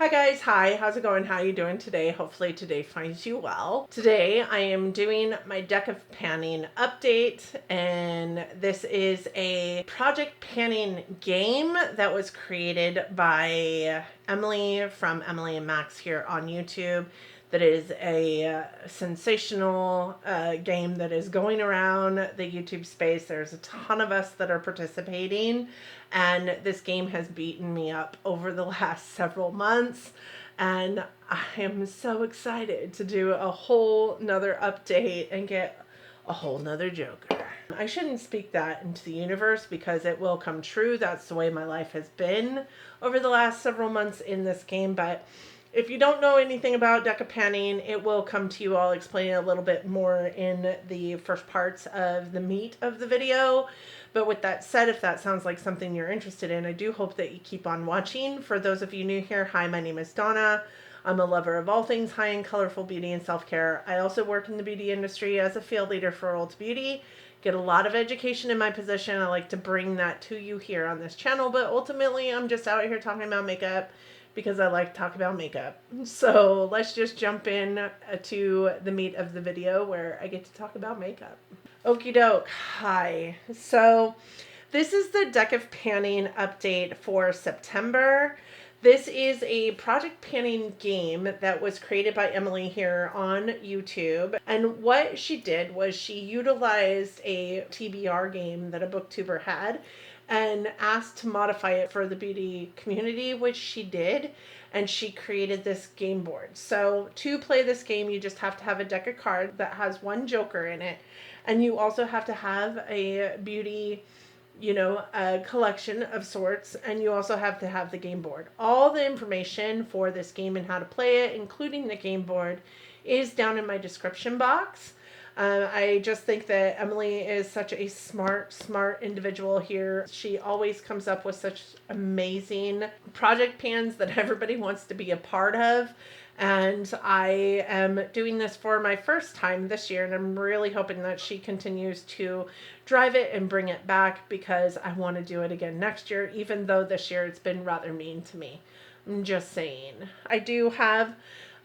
Hi guys, hi, how's it going? How you doing today? Hopefully today finds you well. Today I am doing my deck of panning update, and this is a project panning game that was created by Emily from Emily and Max here on YouTube. That is a sensational game that is going around the YouTube space. There's a ton of us that are participating, and this game has beaten me up over the last several months. And I am so excited to do a whole nother update and get a whole nother Joker. I shouldn't speak that into the universe because it will come true. That's the way my life has been over the last several months in this game. But if you don't know anything about deck of panning, it will come to you. I'll explain it a little bit more in the first parts of the meat of the video. But with that said, if that sounds like something you're interested in, I do hope that you keep on watching. For those of you new here, hi, my name is Donna. I'm a lover of all things high-end, colorful beauty and self-care. I also work in the beauty industry as a field leader for Roulette Beauty. Get a lot of education in my position. I like to bring that to you here on this channel, but ultimately I'm just out here talking about makeup because I like to talk about makeup. So let's just jump in to the meat of the video where I get to talk about makeup. Okie doke. Hi. So this is the deck of panning update for September. This is a project panning game that was created by Emily here on YouTube. And what she did was she utilized a TBR game that a booktuber had and asked to modify it for the beauty community, which she did. And she created this game board. So to play this game, you just have to have a deck of cards that has one Joker in it. And you also have to have a beauty, a collection of sorts, and you also have to have the game board. All the information for this game and how to play it, including the game board, is down in my description box. I just think that Emily is such a smart individual here. She always comes up with such amazing project pans that everybody wants to be a part of. And I am doing this for my first time this year, and I'm really hoping that she continues to drive it and bring it back because I want to do it again next year, even though this year it's been rather mean to me. I'm just saying. I do have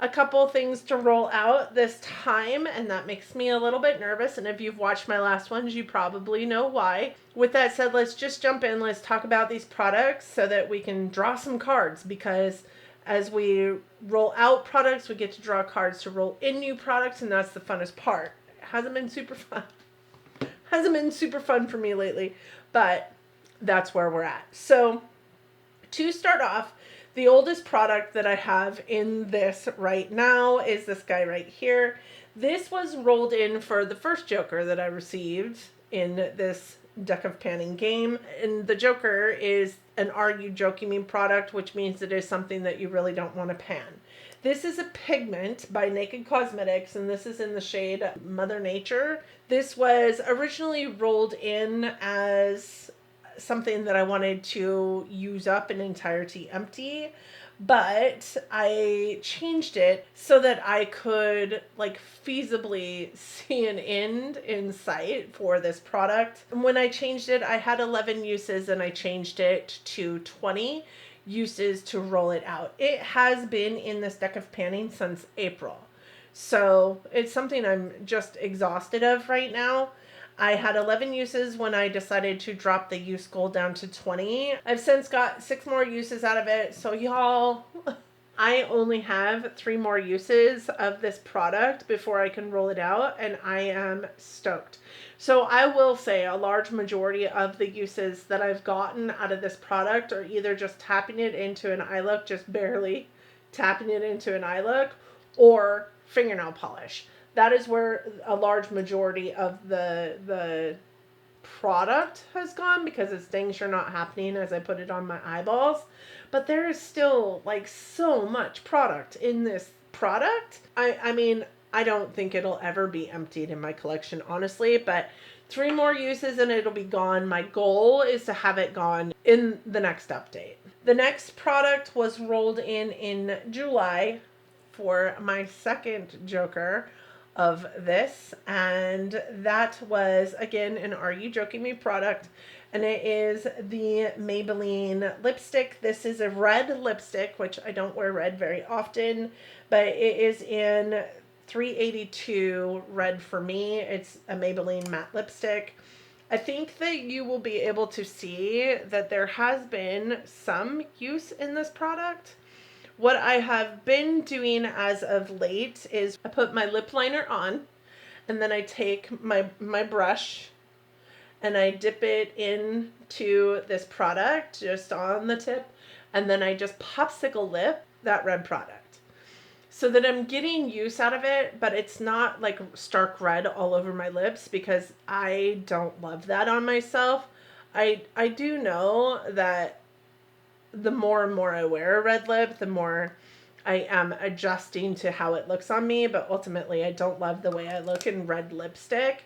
a couple things to roll out this time, and that makes me a little bit nervous, and if you've watched my last ones, you probably know why. With that said, let's just jump in. Let's talk about these products so that we can draw some cards, because as we roll out products, we get to draw cards to roll in new products, and that's the funnest part. It hasn't been super fun. Hasn't been super fun for me lately, but that's where we're at. So to start off, the oldest product that I have in this right now is this guy right here. This was rolled in for the first Joker that I received in this deck of panning game. And the Joker is an Are You Joking Me product, which means it is something that you really don't want to pan. This is a pigment by Naked Cosmetics, and this is in the shade Mother Nature. This was originally rolled in as something that I wanted to use up in entirety empty, but I changed it so that I could feasibly see an end in sight for this product. And when I changed it, I had 11 uses and I changed it to 20 uses to roll it out. It has been in this deck of panning since April. So it's something I'm just exhausted of right now. I had 11 uses when I decided to drop the use goal down to 20. I've since got 6 more uses out of it. So y'all, I only have 3 more uses of this product before I can roll it out, and I am stoked. So I will say a large majority of the uses that I've gotten out of this product are either just tapping it into an eye look, just barely tapping it into an eye look, or fingernail polish. That is where a large majority of the product has gone, because it's things are not happening as I put it on my eyeballs. But there is still so much product in this product. I mean, I don't think it'll ever be emptied in my collection, honestly, but 3 more uses and it'll be gone. My goal is to have it gone in the next update. The next product was rolled in July for my second Joker of this, and that was again an Are You Joking Me product, and it is the Maybelline lipstick. This is a red lipstick, which I don't wear red very often, but it is in 382 red for me. It's a Maybelline matte lipstick. I think that you will be able to see that there has been some use in this product. What I have been doing as of late is I put my lip liner on, and then I take my brush and I dip it into this product just on the tip, and then I just popsicle lip that red product so that I'm getting use out of it, but it's not like stark red all over my lips because I don't love that on myself. I do know that the more and more I wear a red lip, the more I am adjusting to how it looks on me, but ultimately I don't love the way I look in red lipstick.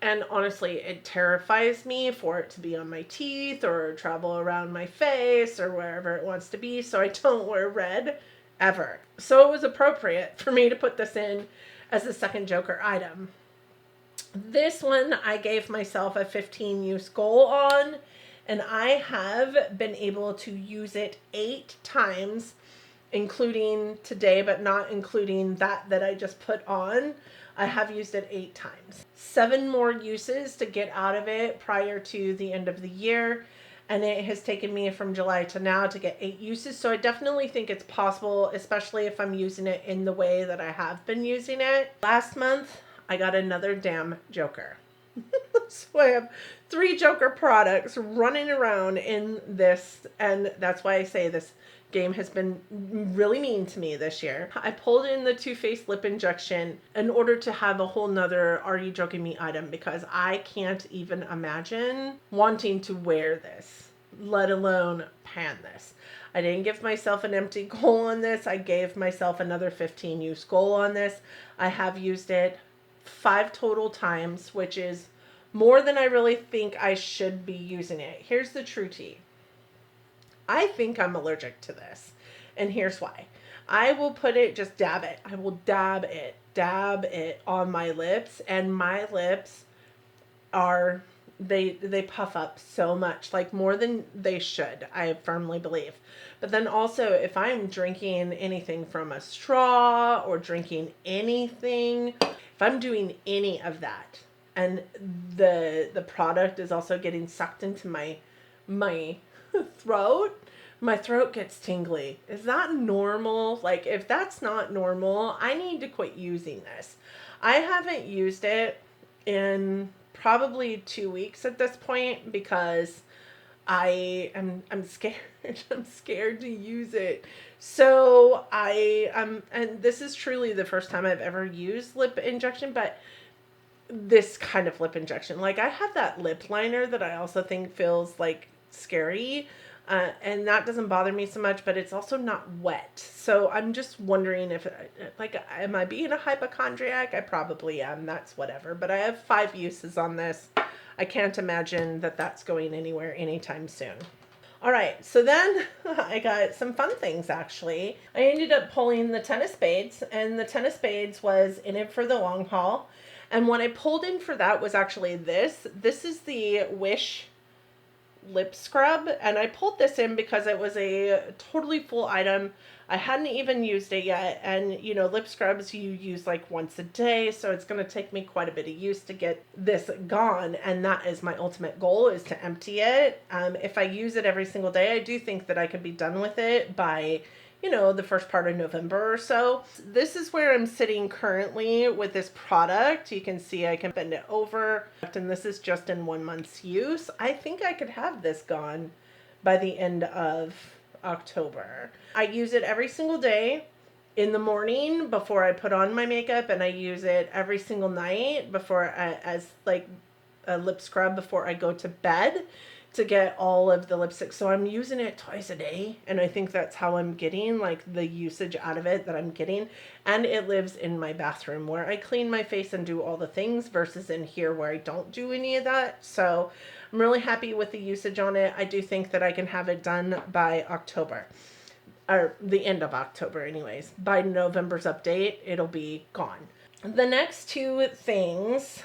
And honestly, it terrifies me for it to be on my teeth or travel around my face or wherever it wants to be, so I don't wear red ever. So it was appropriate for me to put this in as a second Joker item. This one I gave myself a 15 use goal on, and I have been able to use it 8 times, including today, but not including that I just put on. I have used it 8 times. 7 more uses to get out of it prior to the end of the year. And it has taken me from July to now to get 8 uses. So I definitely think it's possible, especially if I'm using it in the way that I have been using it. Last month, I got another damn Joker. So I have 3 Joker products running around in this. And that's why I say this game has been really mean to me this year. I pulled in the Too Faced lip injection in order to have a whole nother Are You Joking Me item, because I can't even imagine wanting to wear this, let alone pan this. I didn't give myself an empty goal on this. I gave myself another 15 use goal on this. I have used it 5 total times, which is more than I really think I should be using it. Here's the true tea. I think I'm allergic to this, and here's why. I will put it, just dab it. I will dab it on my lips, and my lips are, they puff up so much, like more than they should, I firmly believe. But then also, if I'm drinking anything from a straw or drinking anything, if I'm doing any of that, and the product is also getting sucked into my throat, my throat gets tingly. Is that normal? Like, if that's not normal, I need to quit using this. I haven't used it in probably 2 weeks at this point because I'm scared. I'm scared to use it. So and this is truly the first time I've ever used lip injection, but this kind of lip injection. Like, I have that lip liner that I also think feels like scary, and that doesn't bother me so much, but it's also not wet. So I'm just wondering if, like, am I being a hypochondriac? I probably am. That's whatever. But I have 5 uses on this. I can't imagine that that's going anywhere anytime soon. All right, so then I got some fun things, actually. I ended up pulling the 10 of spades, and the 10 of spades was in it for the long haul. And what I pulled in for that was actually this. This is the Wish lip scrub, and I pulled this in because it was a totally full item. I hadn't even used it yet, and you know, lip scrubs you use like once a day, so it's going to take me quite a bit of use to get this gone, and that is my ultimate goal, is to empty it. If I use it every single day, I do think that I could be done with it by, you know, the first part of November or so. This is where I'm sitting currently with this product. You can see I can bend it over, and this is just in 1 month's use. I think I could have this gone by the end of October. I use it every single day in the morning before I put on my makeup, and I use it every single night as like a lip scrub before I go to bed to get all of the lipstick. So I'm using it twice a day, and I think that's how I'm getting like the usage out of it that I'm getting. And it lives in my bathroom where I clean my face and do all the things, versus in here where I don't do any of that. So I'm really happy with the usage on it. I do think that I can have it done by October, or the end of October anyways. By November's update, it'll be gone. The next 2 things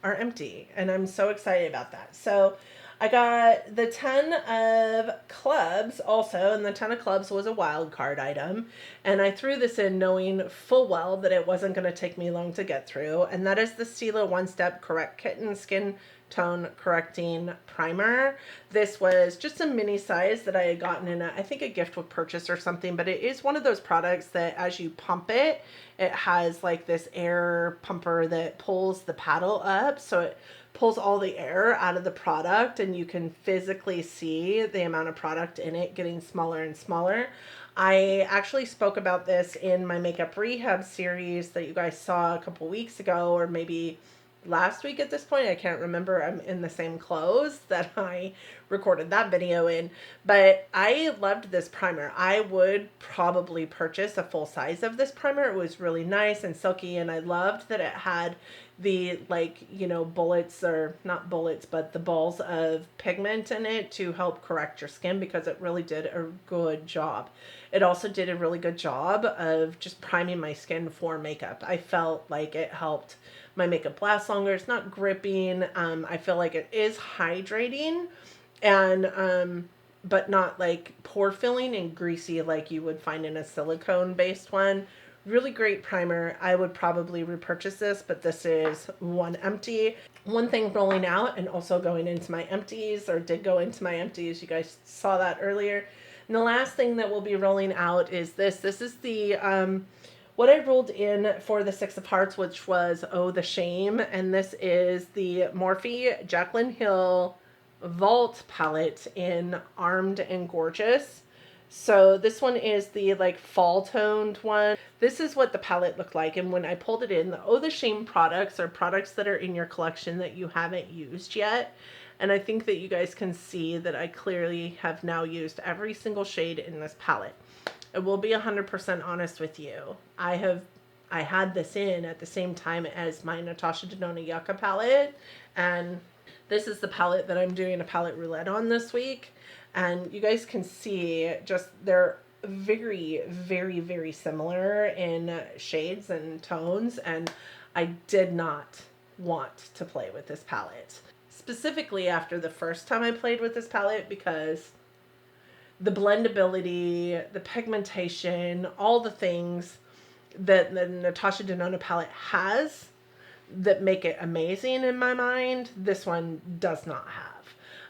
are empty, and I'm so excited about that. So I got the 10 of clubs also, and the 10 of clubs was a wild card item. And I threw this in knowing full well that it wasn't going to take me long to get through. And that is the Stila One Step Correct Kitten Skin Tone Correcting Primer. This was just a mini size that I had gotten in I think a gift with purchase or something, but it is one of those products that as you pump it, it has like this air pumper that pulls the paddle up, so it pulls all the air out of the product and you can physically see the amount of product in it getting smaller and smaller. I actually spoke about this in my makeup rehab series that you guys saw a couple weeks ago, or maybe last week at this point. I can't remember. I'm in the same clothes that I recorded that video in, but I loved this primer. I would probably purchase a full size of this primer. It was really nice and silky, and I loved that it had the, like, you know, bullets, or not bullets, but the balls of pigment in it to help correct your skin, because it really did a good job. It also did a really good job of just priming my skin for makeup. I felt like it helped my makeup last longer. It's not gripping. I feel like it is hydrating, and but not like pore filling and greasy like you would find in a silicone based one. Really great primer. I would probably repurchase this, but this is one empty. One thing rolling out and also going into my empties, or did go into my empties. You guys saw that earlier. And the last thing that will be rolling out is this. This is the what I rolled in for the Six of Hearts, which was Oh the Shame. And this is the Morphe Jaclyn Hill Vault palette in Armed and Gorgeous. So this one is the like fall toned one. This is what the palette looked like. And when I pulled it in, the Oh the Shame products are products that are in your collection that you haven't used yet. And I think that you guys can see that I clearly have now used every single shade in this palette. I will be 100% honest with you. I had this in at the same time as my Natasha Denona Yucca palette, and this is the palette that I'm doing a palette roulette on this week. And you guys can see just they're very, very, very similar in shades and tones, and I did not want to play with this palette. Specifically after the first time I played with this palette, because the blendability, the pigmentation, all the things that the Natasha Denona palette has that make it amazing in my mind, this one does not have.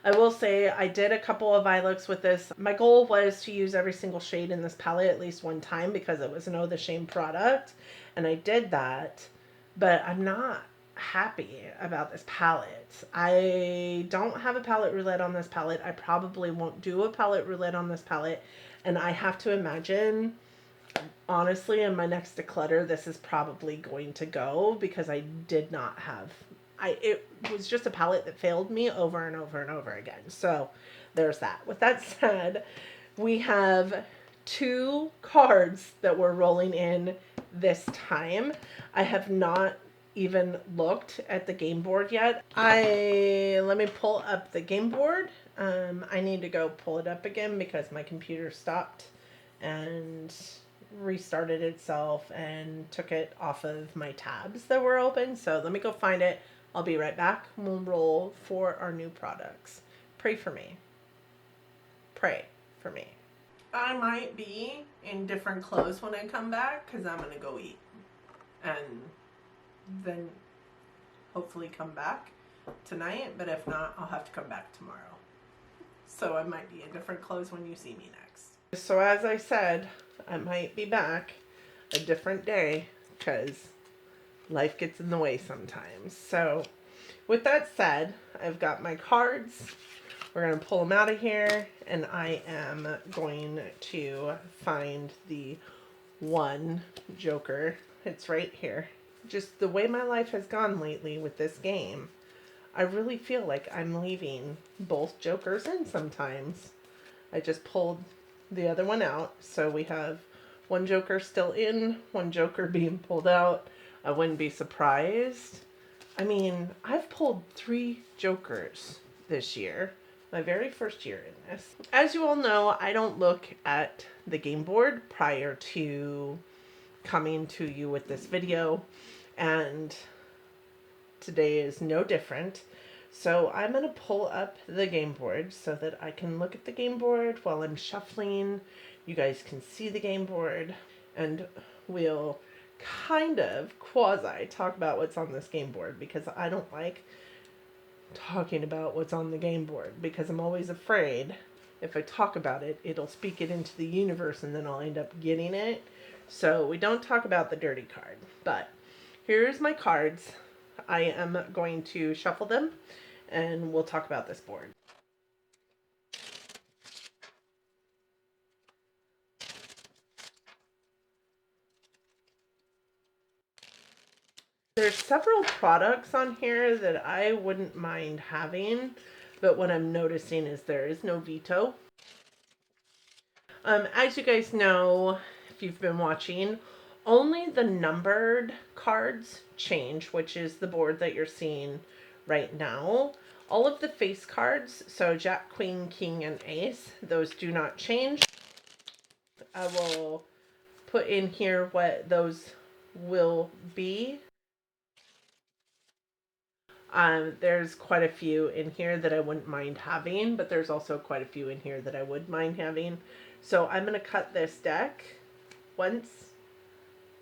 I will say I did a couple of eye looks with this. My goal was to use every single shade in this palette at least one time because it was an Oh the Shame product, and I did that, but I'm not happy about this palette. I don't have a palette roulette on this palette. I probably won't do a palette roulette on this palette, and I have to imagine, honestly, in my next declutter, this is probably going to go, because I did not have, it was just a palette that failed me over and over and over again. So there's that. With that said, we have 2 cards that we're rolling in this time. I have not even looked at the game board yet. Let me pull up the game board. I need to go pull it up again because my computer stopped and restarted itself and took it off of my tabs that were open. So let me go find it. I'll be right back. We'll roll for our new products. Pray for me. Pray for me. I might be in different clothes when I come back because I'm going to go eat. And then hopefully come back tonight. But if not, I'll have to come back tomorrow. So I might be in different clothes when you see me next. So as I said, I might be back a different day because life gets in the way sometimes. So with that said, I've got my cards. We're going to pull them out of here, and I am going to find the one Joker. It's right here. Just the way my life has gone lately with this game, I really feel like I'm leaving both Jokers in sometimes. I just pulled the other one out, so we have one Joker still in, one Joker being pulled out. I wouldn't be surprised. I mean, I've pulled 3 Jokers this year. My very first year in this. As you all know, I don't look at the game board prior to coming to you with this video, and today is no different. So I'm going to pull up the game board so that I can look at the game board while I'm shuffling. You guys can see the game board, and we'll kind of quasi talk about what's on this game board, because I don't like talking about what's on the game board because I'm always afraid if I talk about it, it'll speak it into the universe and then I'll end up getting it. So we don't talk about the dirty card. But here's my cards. I am going to shuffle them and we'll talk about this board. There's several products on here that I wouldn't mind having, but what I'm noticing is there is no veto. As you guys know, if you've been watching, only the numbered cards change, which is the board that you're seeing right now. All of the face cards, so Jack, Queen, King, and Ace, those do not change. I will put in here what those will be. There's quite a few in here that I wouldn't mind having, but there's also quite a few in here that I would mind having. So I'm going to cut this deck once,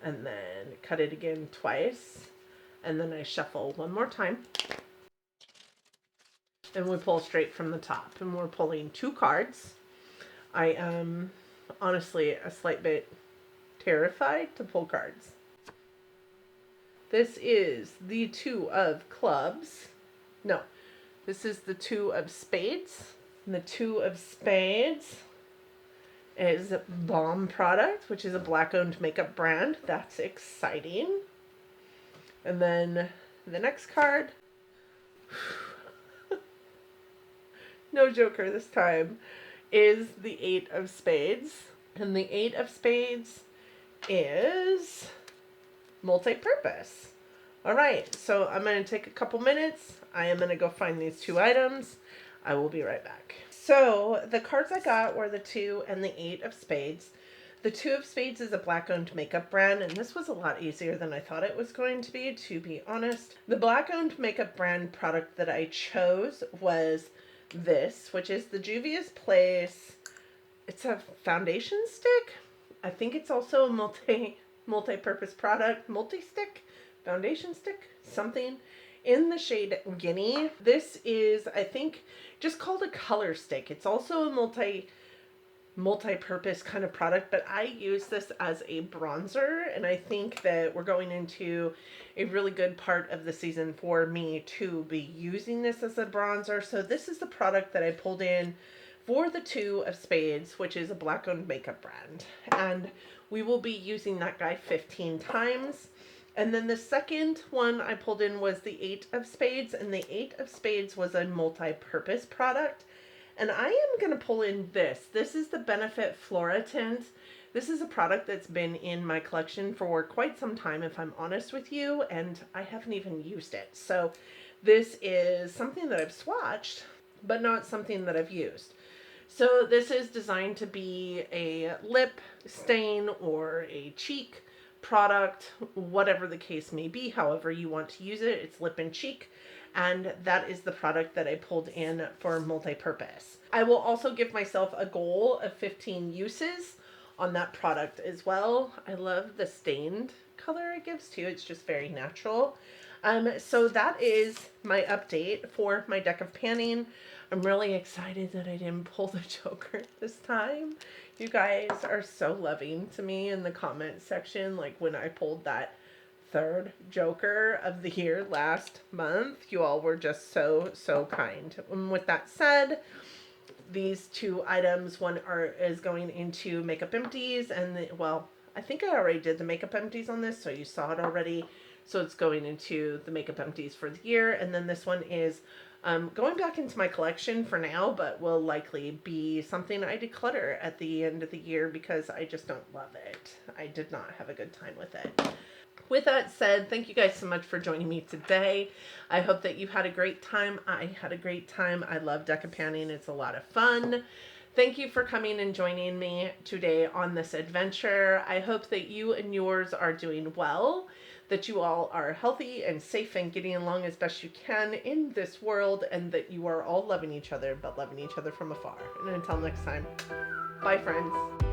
and then cut it again twice, and then I shuffle one more time. And we pull straight from the top, and we're pulling 2 cards. I am honestly a slight bit terrified to pull cards. This is the 2 of clubs. No, this is the 2 of spades. And the 2 of spades is Bomb Product, which is a Black-owned makeup brand. That's exciting. And then the next card, no joker this time, is the 8 of spades. And the 8 of spades is multi-purpose. All right, so I'm going to take a couple minutes. I am going to go find these 2 items. I will be right back. So the cards I got were the 2 and the 8 of spades. The 2 of spades is a Black-owned makeup brand, and this was a lot easier than I thought it was going to be honest. The Black-owned makeup brand product that I chose was this, which is the Juvia's Place. It's a foundation stick. I think it's also a multi-purpose product, multi-stick, foundation stick, something, in the shade Guinea. This is, I think, just called a color stick. It's also a multi-purpose kind of product, but I use this as a bronzer, and I think that we're going into a really good part of the season for me to be using this as a bronzer. So this is the product that I pulled in for the 2 of spades, which is a Black-owned makeup brand, and we will be using that guy 15 times. And then the second one I pulled in was the 8 of spades, and the 8 of spades was a multi-purpose product. And I am going to pull in this. This is the Benefit Flora Tint. This is a product that's been in my collection for quite some time, if I'm honest with you, and I haven't even used it. So this is something that I've swatched, but not something that I've used. So this is designed to be a lip stain or a cheek product, whatever the case may be, however you want to use it. It's lip and cheek, and that is the product that I pulled in for multi-purpose. I will also give myself a goal of 15 uses on that product as well. I love the stained color it gives too. It's just very natural. So that is my update for my deck of panning. I'm really excited that I didn't pull the Joker this time. You guys are so loving to me in the comment section. Like when I pulled that 3rd Joker of the year last month, you all were just so kind. And with that said, these 2 items, one is going into Makeup Empties, and well, I think I already did the Makeup Empties on this, so you saw it already. So it's going into the Makeup Empties for the year, and then this one is going back into my collection for now, but will likely be something I declutter at the end of the year because I just don't love it. I did not have a good time with it. With that said, thank you guys so much for joining me today. I hope that you had a great time. I had a great time. I love deck of panning. It's a lot of fun. Thank you for coming and joining me today on this adventure. I hope that you and yours are doing well, that you all are healthy and safe and getting along as best you can in this world, and that you are all loving each other, but loving each other from afar. And until next time, bye friends.